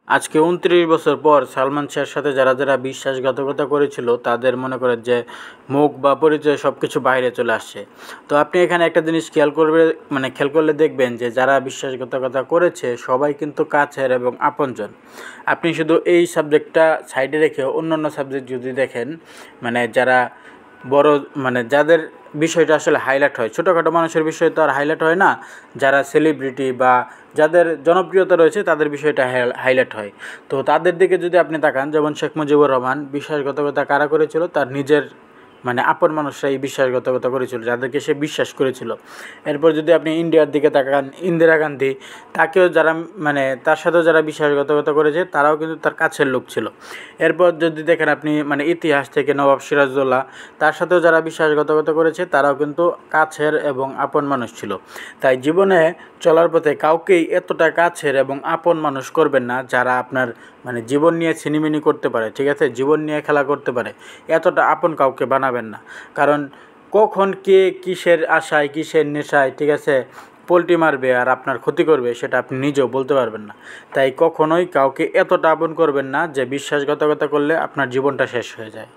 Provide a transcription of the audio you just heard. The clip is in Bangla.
আজকে ২৯ বছর পর সালমান শাহর সাথে যারা বিশ্বাসঘাতকতা করেছিল তাদের মনে করেন যে মুখ বা পরিচয় সব কিছু বাইরে চলে আসছে। তো আপনি এখানে একটা জিনিস খেয়াল করলে দেখবেন যে যারা বিশ্বাসঘাতকতা করেছে সবাই কিন্তু কাছের এবং আপনজন। আপনি শুধু এই সাবজেক্টটা সাইডে রেখে অন্যান্য সাবজেক্ট যদি দেখেন, যারা বড় যাদের বিষয়টা আসলে হাইলাইট হয়, ছোটোখাটো মানুষের বিষয় তো আর হাইলাইট হয় না, যারা সেলিব্রিটি বা যাদের জনপ্রিয়তা রয়েছে তাদের বিষয়টা হাইলাইট হয়। তো তাদের দিকে যদি আপনি তাকান, যেমন শেখ মুজিবুর রহমান বিশ্বাসঘাতকতা কারা করেছিল, তার নিজের আপন মানুষরাই বিশ্বাসঘাতকতা করেছিল, যাদেরকে সে বিশ্বাস করেছিল। এরপর যদি আপনি ইন্ডিয়ার দিকে তাকান, ইন্দিরা গান্ধী, তাকেও যারা তার সাথেও যারা বিশ্বাসঘাতকতা করেছে তারাও কিন্তু তার কাছের লোক ছিল। এরপর যদি দেখেন আপনি ইতিহাস থেকে নবাব সিরাজউদ্দৌলা, তার সাথেও যারা বিশ্বাসঘাতকতা করেছে তারাও কিন্তু কাছের এবং আপন মানুষ ছিল। তাই জীবনে চলার পথে কাউকেই এতটা কাছের এবং আপন মানুষ করবেন না যারা আপনার জীবন নিয়ে ছিনিমিনি করতে পারে, ঠিক আছে, জীবন নিয়ে খেলা করতে পারে। এতটা আপন কাউকে বানাবেন না, কারণ কখন কে কিসের আশায় কিসের নেশায়, ঠিক আছে, পোল্টি মারবে আর আপনার ক্ষতি করবে সেটা আপনি নিজেও বলতে পারবেন না। তাই কখনোই কাউকে এতটা আপন করবেন না যে বিশ্বাসঘাতকতা করলে আপনার জীবনটা শেষ হয়ে যায়।